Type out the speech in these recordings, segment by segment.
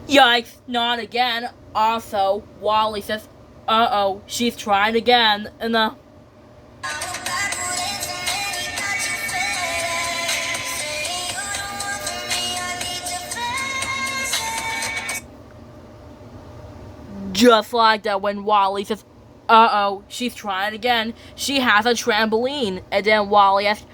Yikes, not again. Also, Wally says, uh-oh, she's trying again, and just like that when Wally says, uh-oh, she's trying again, she has a trampoline, and then Wally asks,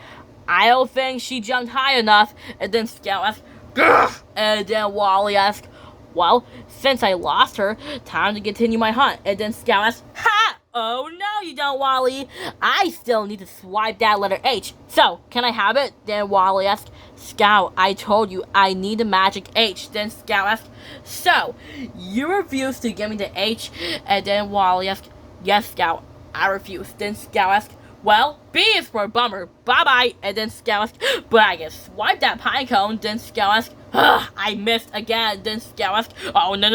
I don't think she jumped high enough, and then Scout asks, grr, and then Wally asks, well, since I lost her, time to continue my hunt, and then Scout asks, ha! Oh no, you don't, Wally. I still need to swipe that letter H. So, can I have it? Then Wally asks, Scout, I told you I need the magic H. Then Scout asks, so, you refuse to give me the H? And then Wally asks, yes, Scout, I refuse. Then Scout asks, well, B is for bummer. Bye-bye. And then Scout asks, but I can swipe that pine cone. Then Scout asks, I missed again. Then Scout asks, oh, no,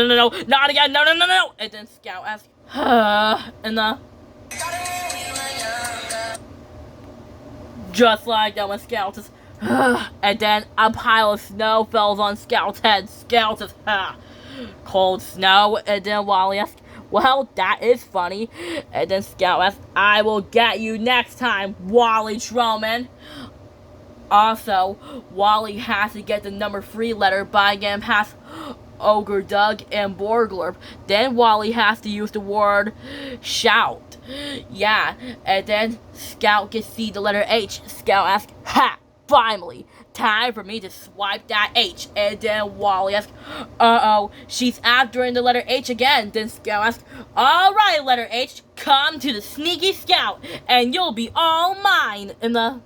not again. No. And then Scout asks, and just like that when Scout says, and then a pile of snow falls on Scout's head. Scout says, cold snow. And then Wally asks, well, that is funny. And then Scout asks, I will get you next time, Wally Trollman. Also, Wally has to get the number 3 letter by getting past Ogre Doug and Borglurp. Then Wally has to use the word shout. Yeah, and then Scout gets to see the letter H. Scout asks, ha, finally, time for me to swipe that H. And then Wally asks, uh-oh, she's after the letter H again. Then Scout asks, alright, letter H, come to the sneaky Scout, and you'll be all mine. And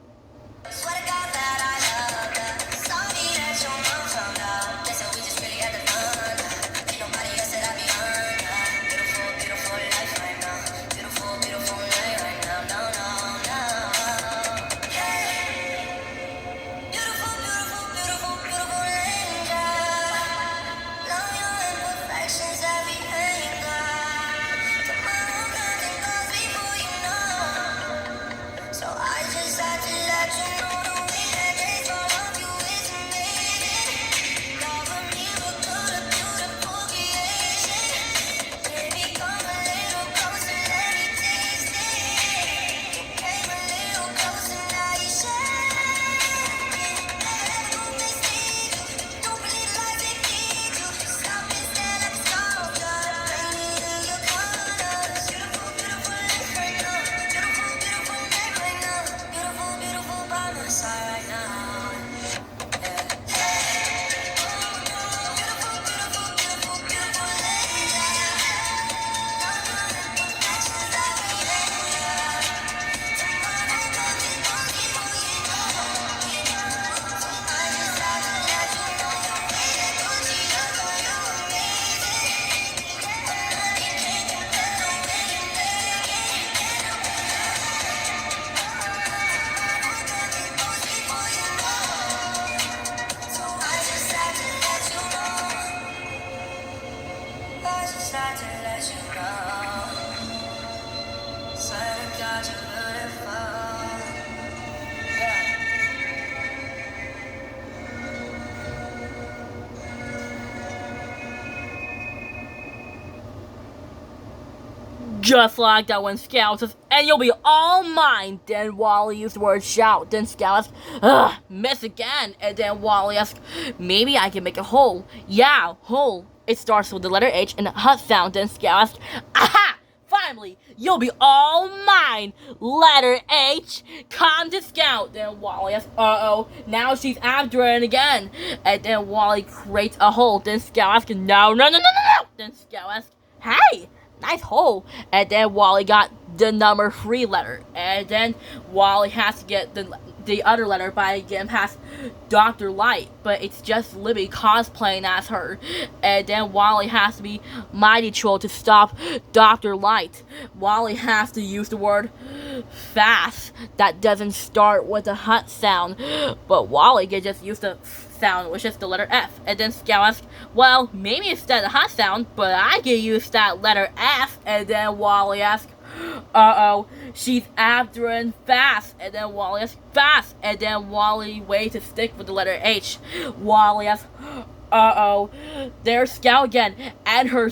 just like that when Scout says, and you'll be all mine. Then Wally used the word shout. Then Scout asks, miss again. And then Wally asks, maybe I can make a hole. Yeah, hole. It starts with the letter H and a hut sound. Then Scout asks, aha! Finally, you'll be all mine. Letter H, come to Scout. Then Wally asks, uh-oh, now she's after it again. And then Wally creates a hole. Then Scout asks, no. Then Scout asks, hey! Nice hole. And then Wally got the number 3 letter. And then Wally has to get the other letter by getting past Dr. Light. But it's just Libby cosplaying as her. And then Wally has to be Mighty Troll to stop Dr. Light. Wally has to use the word fast. That doesn't start with a hut sound. But Wally can just use the sound, which is the letter F. And then Scout asks, well, maybe instead of hot sound, but I can use that letter F. And then Wally asks, uh-oh, she's after and fast. And then Wally asks, fast. And then Wally waits to stick with the letter H. Wally asks, Uh-oh. There's Scout again, and her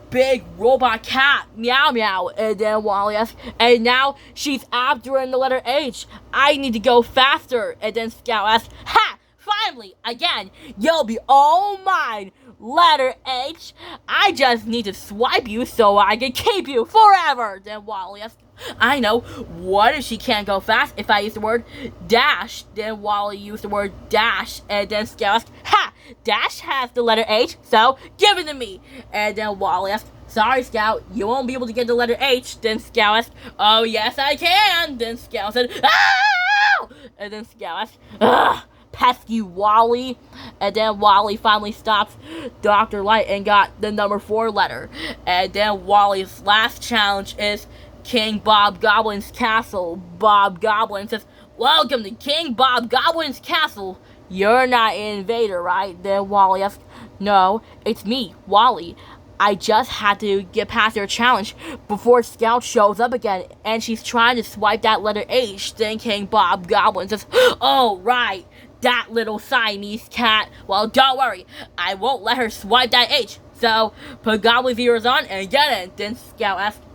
big robot cat, Meow Meow. And then Wally asks, and now she's after in the letter H. I need to go faster. And then Scout asks, ha! Finally, again, you'll be all mine. Letter H. I just need to swipe you so I can keep you forever. Then Wally asks, I know. What if she can't go fast if I use the word dash? Then Wally used the word dash. And then Scout asks, ha! Dash has the letter H, so give it to me. And then Wally asks, sorry, Scout, you won't be able to get the letter H. Then Scout asks, oh, yes, I can. Then Scout said, ah! And then Scout asks, ugh, pesky Wally. And then Wally finally stops Dr. Light and got the number 4 letter. And then Wally's last challenge is King Bob Goblin's castle. Bob Goblin says, welcome to King Bob Goblin's castle. You're not an invader, right? Then Wally asks, no, it's me, Wally. I just had to get past their challenge before Scout shows up again, and she's trying to swipe that letter H. Then King Bob Goblin says, oh, right, that little Siamese cat. Well, don't worry, I won't let her swipe that H. So, put Goblin's ears on and get it. Then Scout asks,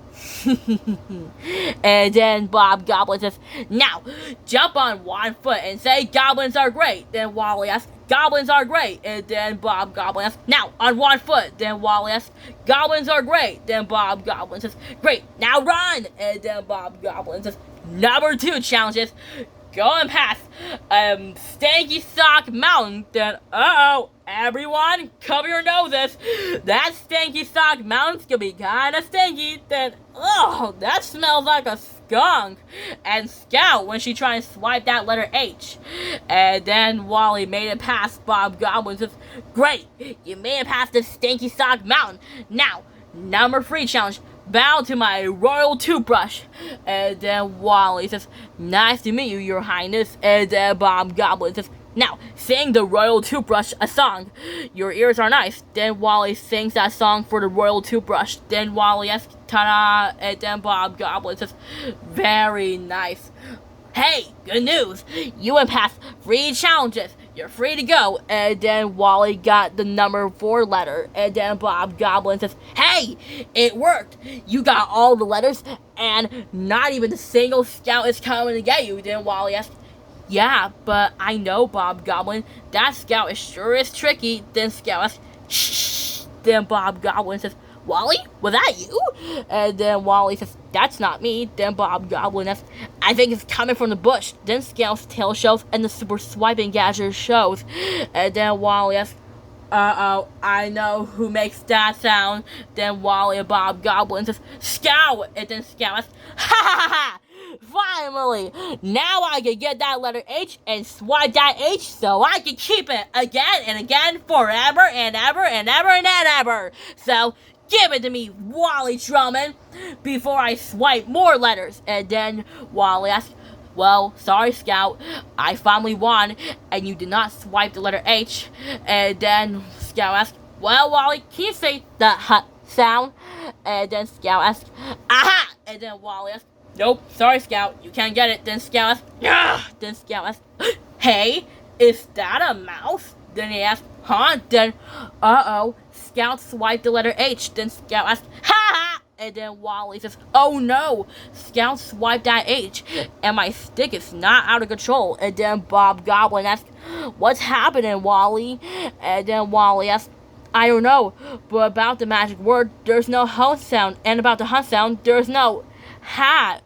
and then Bob Goblin says, now, jump on one foot and say goblins are great. Then Wally asks, goblins are great. And then Bob Goblin asks, now, on one foot. Then Wally asks, goblins are great. Then Bob Goblin says, great, now run. And then Bob Goblin says, number 2 challenges, going past Stanky Sock Mountain. Then, uh-oh, everyone, cover your noses. That Stanky Sock Mountain's gonna be kinda stinky. Then, oh, that smells like a skunk. And Scout when she tried to swipe that letter H. And then Wally made it past Bob Goblin. Says, great, you made it past the Stanky Sock Mountain. Now, number 3 challenge, bow to my royal toothbrush. And then Wally says, nice to meet you, your highness. And then Bob Goblin says, now, sing the royal toothbrush a song. Your ears are nice. Then Wally sings that song for the royal toothbrush. Then Wally asks, ta-da. And then Bob Goblin says, very nice. Hey, good news. You went past 3 challenges. You're free to go. And then Wally got the number 4 letter. And then Bob Goblin says, hey, it worked. You got all the letters, and not even a single Scout is coming to get you. Then Wally asks, yeah, but I know, Bob Goblin. That Scout is sure is tricky. Then Scout asks, shh. Then Bob Goblin says, Wally, was that you? And then Wally says, that's not me. Then Bob Goblin asks, I think it's coming from the bush. Then Scout's tail shows and the super swiping gadget shows. And then Wally asks, uh-oh, I know who makes that sound. Then Wally and Bob Goblin says, Scout. And then Scout asks, ha ha ha. Finally, now I can get that letter H and swipe that H so I can keep it again and again forever and ever and ever and ever. So, give it to me, Wally Drummond, before I swipe more letters. And then Wally asks, well, sorry, Scout, I finally won, and you did not swipe the letter H. And then Scout asks, well, Wally, can you say the hut sound? And then Scout asks, aha! And then Wally asks, nope, sorry, Scout, you can't get it. Then Scout asks, yeah! Then Scout asks, hey, is that a mouse? Then he asks, huh? Then, uh-oh, Scout swiped the letter H. Then Scout asks, ha! And then Wally says, oh no, Scout swiped that H, and my stick is not out of control. And then Bob Goblin asks, what's happening, Wally? And then Wally asks, I don't know, but about the magic word, there's no hunt sound, and about the hunt sound, there's no hat,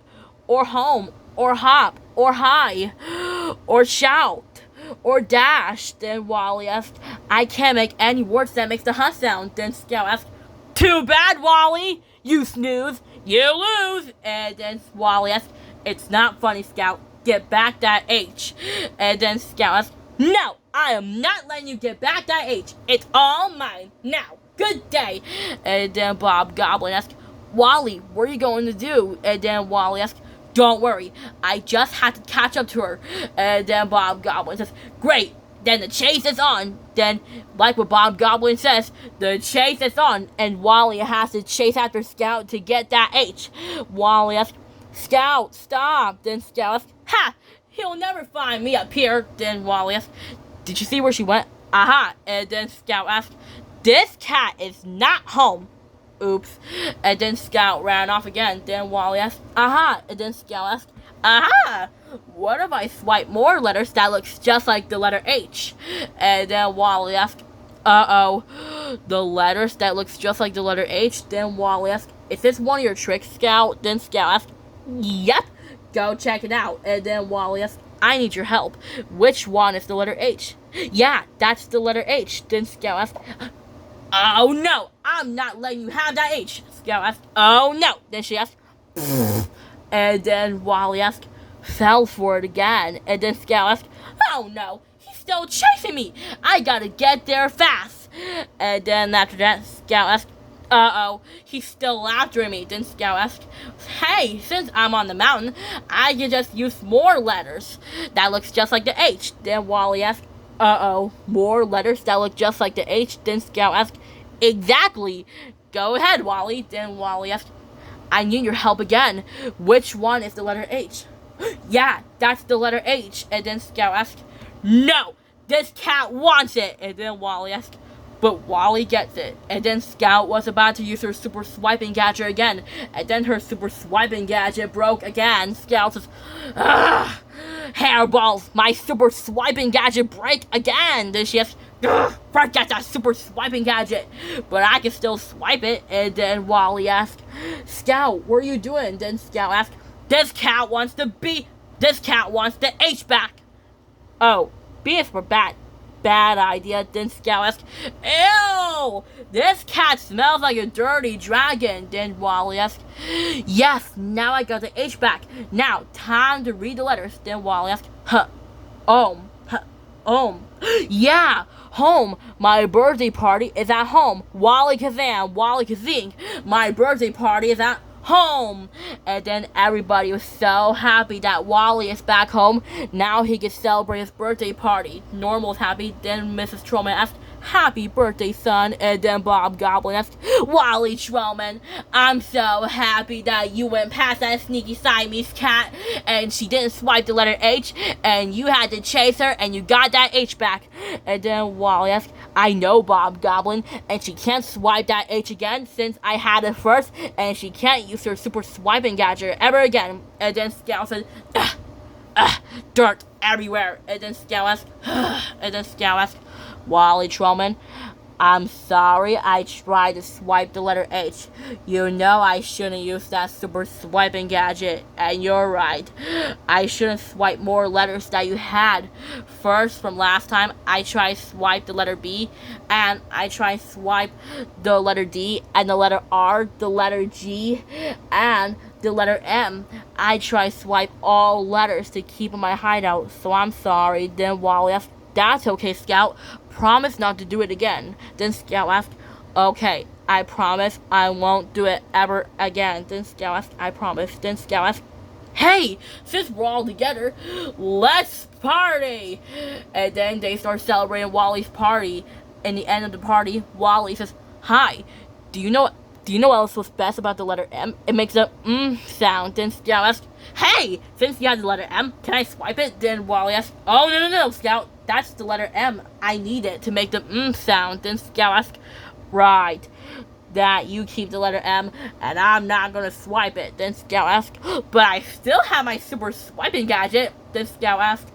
or home, or hop, or hi, or shout, or dash. Then Wally asked, I can't make any words that makes the hunt sound. Then Scout asked, too bad, Wally, you snooze, you lose. And then Wally asked, it's not funny, Scout, get back that H. And then Scout asked, no, I am not letting you get back that H, it's all mine, now, good day. And then Bob Goblin asked, Wally, what are you going to do? And then Wally asked, don't worry, I just had to catch up to her. And then Bob Goblin says, great, then the chase is on. Then, like what Bob Goblin says, the chase is on, and Wally has to chase after Scout to get that H. Wally asks, Scout, stop. Then Scout asks, ha, he'll never find me up here. Then Wally asks, did you see where she went? Aha. And then Scout asks, this cat is not home. Oops. And then Scout ran off again. Then Wally asks, aha. And then Scout asks, aha. What if I swipe more letters that looks just like the letter H? And then Wally asks, uh-oh. The letters that looks just like the letter H. Then Wally asks, is this one of your tricks, Scout? Then Scout asks, yep. Go check it out. And then Wally asks, I need your help. Which one is the letter H? Yeah, that's the letter H. Then Scout asks, oh no, I'm not letting you have that H. Scout asks, oh no. Then she asks, and then Wally asks, fell for it again. And then Scout asks, oh no, he's still chasing me. I gotta get there fast. And then after that, Scout asks, uh-oh, he's still after me. Then Scout asks, hey, since I'm on the mountain, I can just use more letters. That looks just like the H. Then Wally asks, uh-oh, more letters that look just like the H. Then Scout asks, exactly. Go ahead, Wally. Then Wally asks, I need your help again. Which one is the letter H? Yeah, that's the letter H. And then Scout asks, no, this cat wants it. And then Wally asks, but Wally gets it. And then Scout was about to use her super swiping gadget again. And then her super swiping gadget broke again. Scout says, ugh, hairballs, my super swiping gadget break again. Then she asks, forget that super swiping gadget. But I can still swipe it. And then Wally asks, Scout, what are you doing? Then Scout asks, this cat wants the H back. Oh, B is for bat. Bad idea. Then Scout asks, ew, this cat smells like a dirty dragon. Then Wally asks, yes, now I got the H back. Now, time to read the letters. Then Wally asks, home. Yeah, home. My birthday party is at home. Wally Kazam, Wally Kazink. My birthday party is at home. And then everybody was so happy that Wally is back home. Now he can celebrate his birthday party. Normal's happy. Then Mrs. Trollman asked, happy birthday, son. And then Bob Goblin asked, Wally Trollman, I'm so happy that you went past that sneaky Siamese cat and she didn't swipe the letter H and you had to chase her and you got that H back. And then Wally asked, I know, Bob Goblin, and she can't swipe that H again since I had it first, and she can't use her super swiping gadget ever again. And then Scout said, dirt everywhere. And then Scout asked, Wally Trollman, I'm sorry I tried to swipe the letter H. You know I shouldn't use that super swiping gadget, and you're right. I shouldn't swipe more letters that you had. First, from last time, I tried to swipe the letter B, and I tried to swipe the letter D, and the letter R, the letter G, and the letter M. I tried to swipe all letters to keep in my hideout, so I'm sorry. Then Wally asked, that's okay, Scout. Promise not to do it again. Then Scout asked, okay, I promise I won't do it ever again. Then Scout asked, I promise. Then Scout asked, hey, since we're all together, let's party. And then they start celebrating Wally's party. In the end of the party, Wally says, hi, do you know what else was best about the letter M? It makes a sound. Then Scout asked, hey, since you have the letter M, can I swipe it? Then Wally asked, oh, no, Scout. That's the letter M. I need it to make the sound. Then Scout asked, right, that you keep the letter M, and I'm not gonna swipe it. Then Scout asked, but I still have my super swiping gadget. Then Scout asked,